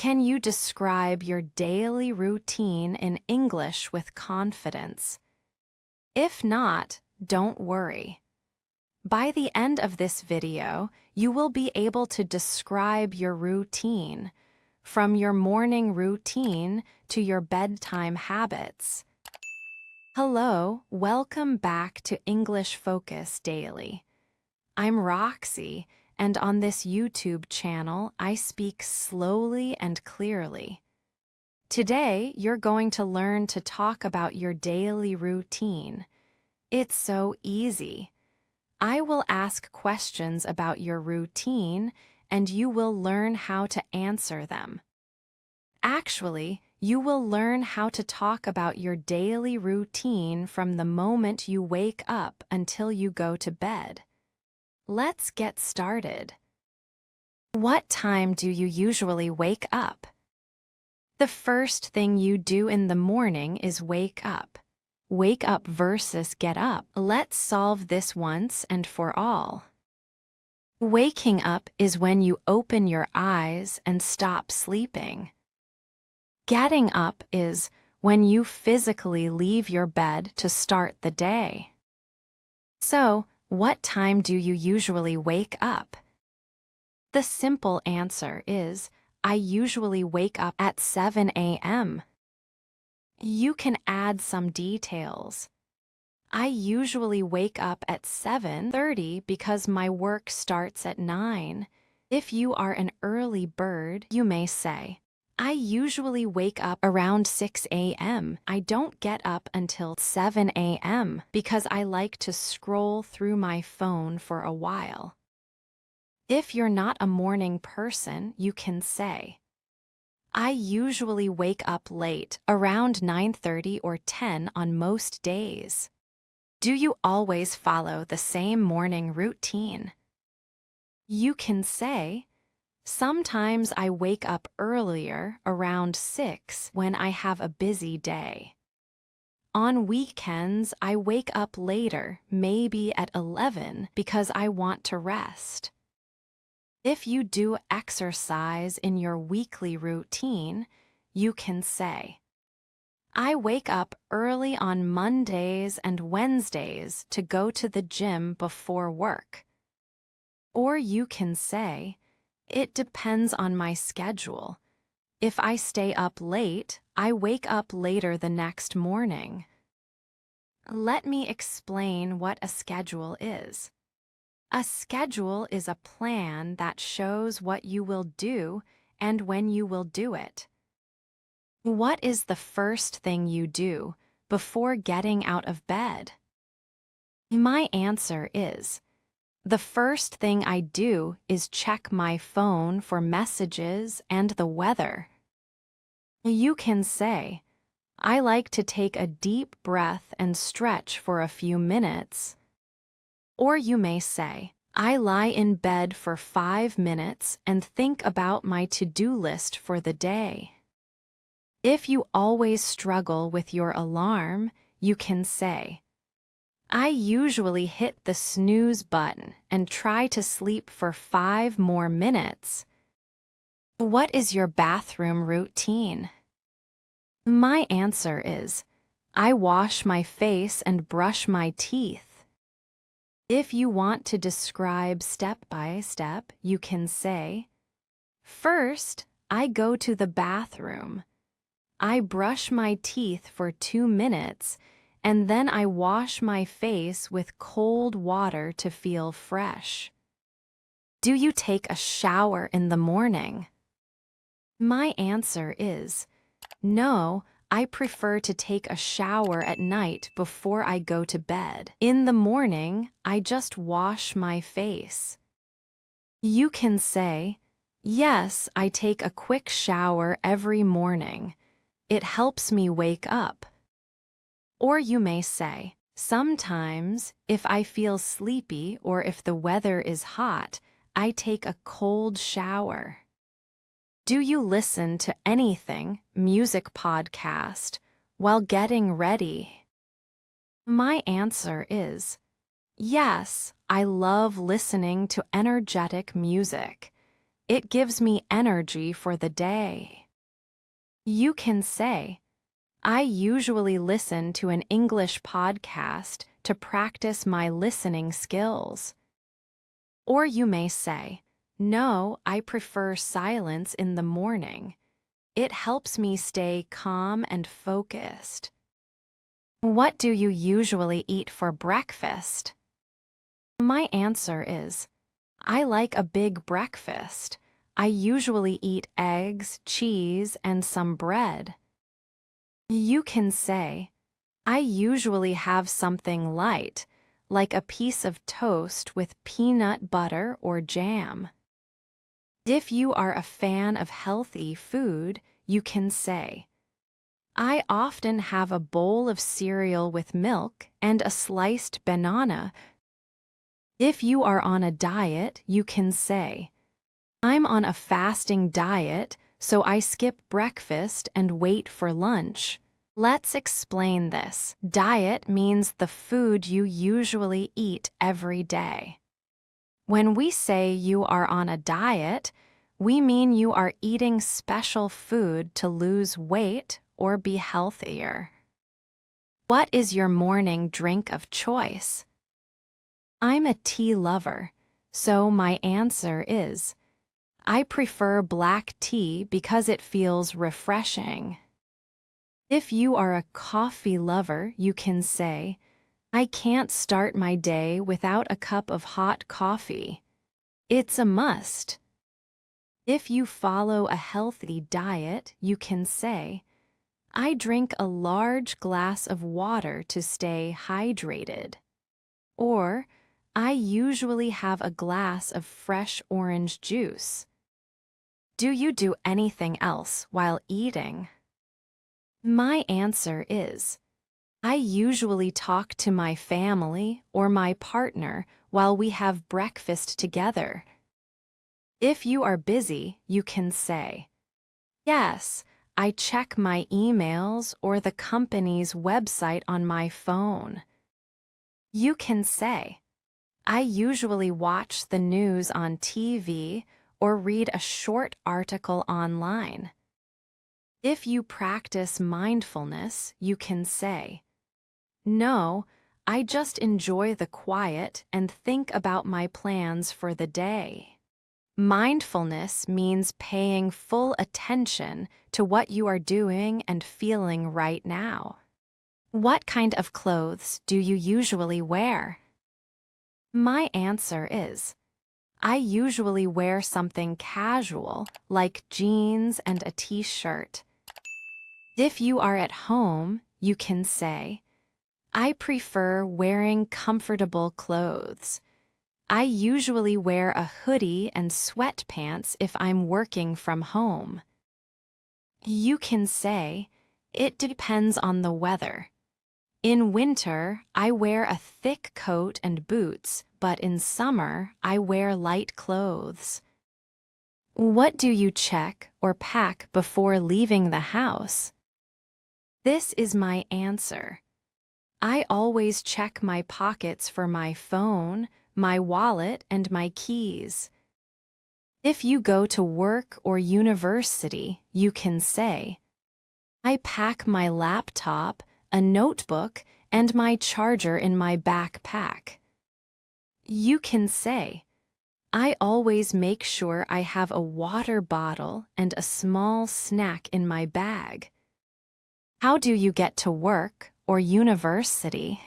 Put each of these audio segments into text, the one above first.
Can you describe your daily routine in English with confidence? If not, don't worry. By the end of this video, you will be able to describe your routine, from your morning routine to your bedtime habits. Hello, welcome back to English Focus Daily. I'm Roxy, and on this YouTube channel, I speak slowly and clearly. Today, you're going to learn to talk about your daily routine. It's so easy. I will ask questions about your routine, and you will learn how to answer them. Actually, you will learn how to talk about your daily routine from the moment you wake up until you go to bed. Let's get started. What time do you usually wake up? The first thing you do in the morning is wake up. Wake up versus get up. Let's solve this once and for all. Waking up is when you open your eyes and stop sleeping. Getting up is when you physically leave your bed to start the day. So, what time do you usually wake up? The simple answer is, I usually wake up at 7 a.m. You can add some details. I usually wake up at 7:30 because my work starts at 9. If you are an early bird, you may say, I usually wake up around 6 a.m. I don't get up until 7 a.m. because I like to scroll through my phone for a while. If you're not a morning person, you can say, I usually wake up late, around 9:30 or 10 on most days. Do you always follow the same morning routine? You can say, sometimes I wake up earlier, around 6, when I have a busy day. On weekends, I wake up later, maybe at 11, because I want to rest. If you do exercise in your weekly routine, you can say, I wake up early on Mondays and Wednesdays to go to the gym before work. Or you can say, it depends on my schedule. If I stay up late, I wake up later the next morning. Let me explain what a schedule is. A schedule is a plan that shows what you will do and when you will do it. What is the first thing you do before getting out of bed? My answer is, the first thing I do is check my phone for messages and the weather. You can say, I like to take a deep breath and stretch for a few minutes. Or you may say, I lie in bed for 5 minutes and think about my to-do list for the day. If you always struggle with your alarm, you can say, I usually hit the snooze button and try to sleep for 5 more minutes. What is your bathroom routine? My answer is, I wash my face and brush my teeth. If you want to describe step by step, you can say, first, I go to the bathroom. I brush my teeth for 2 minutes, and then I wash my face with cold water to feel fresh. Do you take a shower in the morning? My answer is, no, I prefer to take a shower at night before I go to bed. In the morning, I just wash my face. You can say, yes, I take a quick shower every morning. It helps me wake up. Or you may say, sometimes, if I feel sleepy or if the weather is hot, I take a cold shower. Do you listen to anything, music podcast, while getting ready? My answer is, yes, I love listening to energetic music. It gives me energy for the day. You can say, I usually listen to an English podcast to practice my listening skills. Or you may say, no, I prefer silence in the morning. It helps me stay calm and focused. What do you usually eat for breakfast? My answer is, I like a big breakfast. I usually eat eggs, cheese, and some bread. You can say, I usually have something light, like a piece of toast with peanut butter or jam. If you are a fan of healthy food, you can say, I often have a bowl of cereal with milk and a sliced banana. If you are on a diet, you can say, I'm on a fasting diet, so I skip breakfast and wait for lunch. Let's explain this. Diet means the food you usually eat every day. When we say you are on a diet, we mean you are eating special food to lose weight or be healthier. What is your morning drink of choice? I'm a tea lover, so my answer is, I prefer black tea because it feels refreshing. If you are a coffee lover, you can say, I can't start my day without a cup of hot coffee. It's a must. If you follow a healthy diet, you can say, I drink a large glass of water to stay hydrated. Or, I usually have a glass of fresh orange juice. Do you do anything else while eating? My answer is, I usually talk to my family or my partner while we have breakfast together. If you are busy, you can say, yes, I check my emails or the company's website on my phone. You can say, I usually watch the news on TV or read a short article online. If you practice mindfulness, you can say, no, I just enjoy the quiet and think about my plans for the day. Mindfulness means paying full attention to what you are doing and feeling right now. What kind of clothes do you usually wear? My answer is, I usually wear something casual, like jeans and a t-shirt. If you are at home, you can say, I prefer wearing comfortable clothes. I usually wear a hoodie and sweatpants if I'm working from home. You can say, it depends on the weather. In winter, I wear a thick coat and boots, but in summer, I wear light clothes. What do you check or pack before leaving the house? This is my answer. I always check my pockets for my phone, my wallet, and my keys. If you go to work or university, you can say, I pack my laptop, a notebook, and my charger in my backpack. You can say, I always make sure I have a water bottle and a small snack in my bag. How do you get to work or university?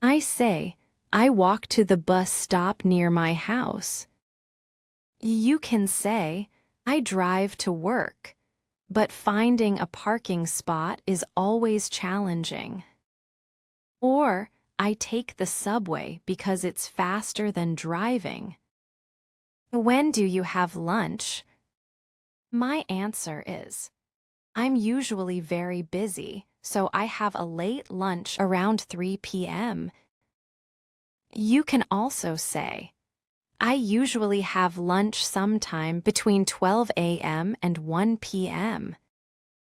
I say, I walk to the bus stop near my house. You can say, I drive to work, but finding a parking spot is always challenging. Or, I take the subway because it's faster than driving. When do you have lunch? My answer is, I'm usually very busy, so I have a late lunch around 3 p.m. You can also say, I usually have lunch sometime between 12 a.m. and 1 p.m.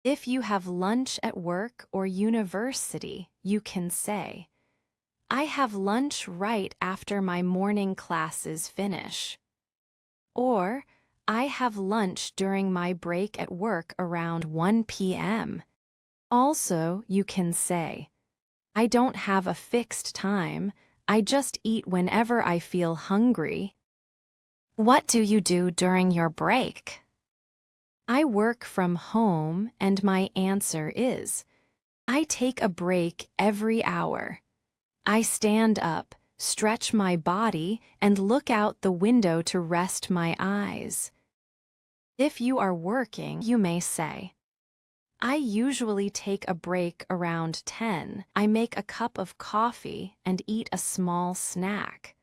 If you have lunch at work or university, you can say, I have lunch right after my morning classes finish. Or, I have lunch during my break at work around 1 p.m. Also, you can say, I don't have a fixed time, I just eat whenever I feel hungry. What do you do during your break? I work from home and my answer is, I take a break every hour. I stand up, stretch my body, and look out the window to rest my eyes. If you are working, you may say, I usually take a break around 10. I make a cup of coffee and eat a small snack.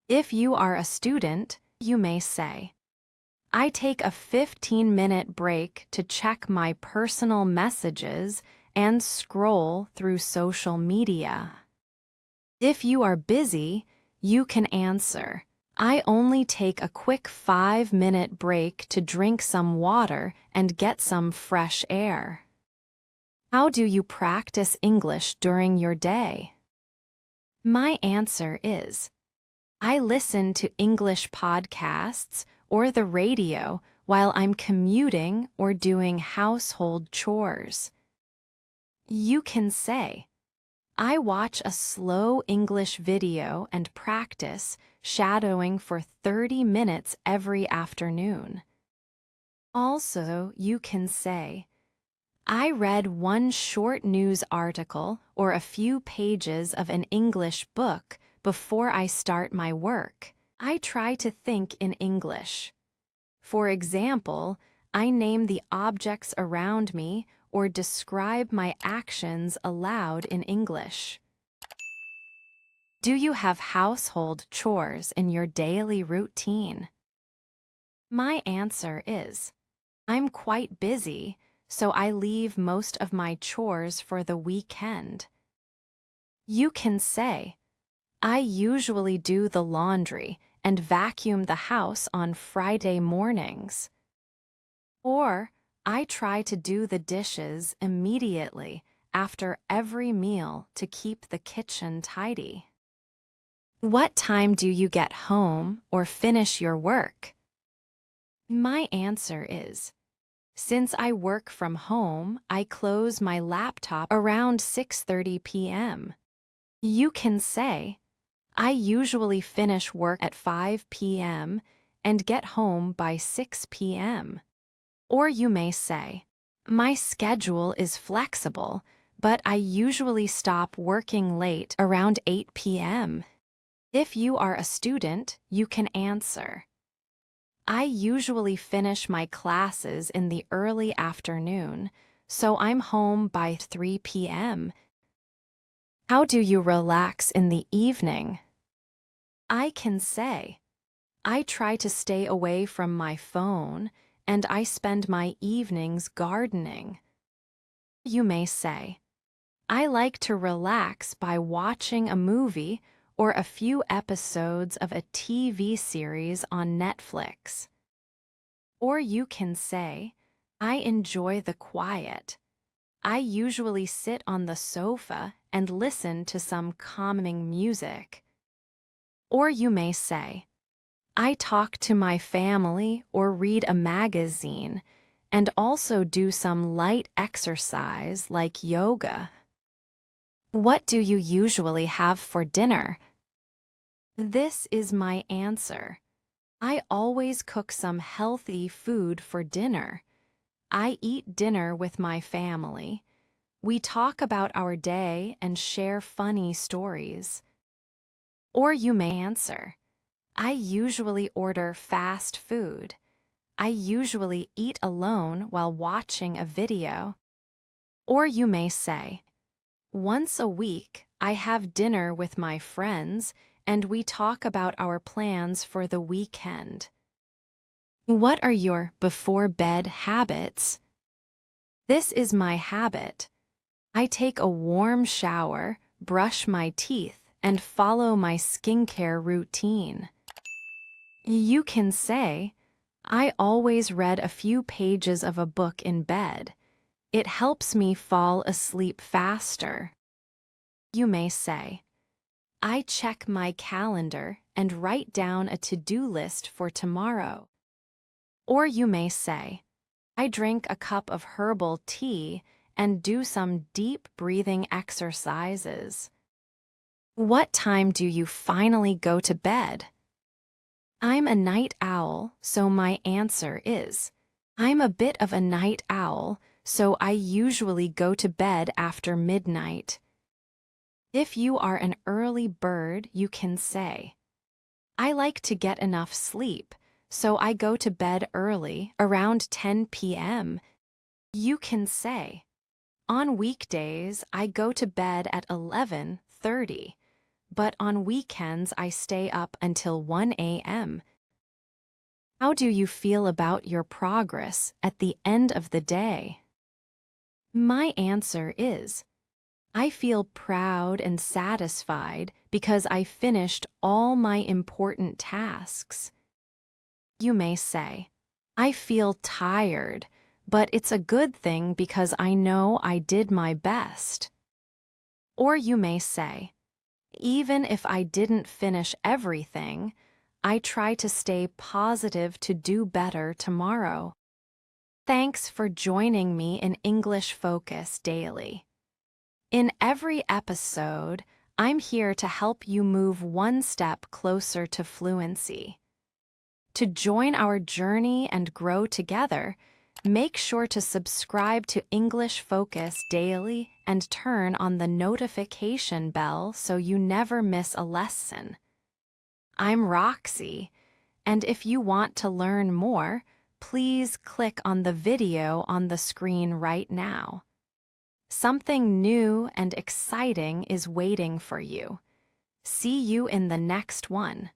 If you are a student, you may say, I take a 15-minute break to check my personal messages and scroll through social media. If you are busy, you can answer, I only take a quick 5-minute break to drink some water and get some fresh air. How do you practice English during your day? My answer is, I listen to English podcasts or the radio while I'm commuting or doing household chores. You can say, I watch a slow English video and practice shadowing for 30 minutes every afternoon. Also, you can say, I read one short news article or a few pages of an English book before I start my work. I try to think in English. For example, I name the objects around me or describe my actions aloud in English. Do you have household chores in your daily routine? My answer is, I'm quite busy, so I leave most of my chores for the weekend. You can say, I usually do the laundry and vacuum the house on Friday mornings. Or, I try to do the dishes immediately after every meal to keep the kitchen tidy. What time do you get home or finish your work? My answer is, since I work from home, I close my laptop around 6:30 p.m. You can say, I usually finish work at 5 p.m. and get home by 6 p.m. Or you may say, my schedule is flexible, but I usually stop working late around 8 p.m. If you are a student, you can answer, I usually finish my classes in the early afternoon, so I'm home by 3 p.m. How do you relax in the evening? I can say, I try to stay away from my phone, and I spend my evenings gardening. You may say, I like to relax by watching a movie or a few episodes of a TV series on Netflix. Or you can say, I enjoy the quiet. I usually sit on the sofa and listen to some calming music. Or you may say, I talk to my family or read a magazine, and also do some light exercise like yoga. What do you usually have for dinner? This is my answer. I always cook some healthy food for dinner. I eat dinner with my family. We talk about our day and share funny stories. Or you may answer, I usually order fast food. I usually eat alone while watching a video. Or you may say, once a week, I have dinner with my friends and we talk about our plans for the weekend. What are your before-bed habits? This is my habit. I take a warm shower, brush my teeth, and follow my skincare routine. You can say, I always read a few pages of a book in bed. It helps me fall asleep faster. You may say, I check my calendar and write down a to-do list for tomorrow. Or you may say, I drink a cup of herbal tea and do some deep breathing exercises. What time do you finally go to bed? I'm a night owl, so my answer is, I'm a bit of a night owl, so I usually go to bed after midnight. If you are an early bird, you can say, I like to get enough sleep, so I go to bed early, around 10 p.m. You can say, on weekdays, I go to bed at 11:30, but on weekends I stay up until 1 a.m. How do you feel about your progress at the end of the day? My answer is, I feel proud and satisfied because I finished all my important tasks. You may say, I feel tired, but it's a good thing because I know I did my best. Or you may say, even if I didn't finish everything, I try to stay positive to do better tomorrow. Thanks for joining me in English Focus Daily. In every episode, I'm here to help you move one step closer to fluency. To join our journey and grow together, make sure to subscribe to English Focus Daily and turn on the notification bell so you never miss a lesson. I'm Roxy, and if you want to learn more, please click on the video on the screen right now. Something new and exciting is waiting for you. See you in the next one.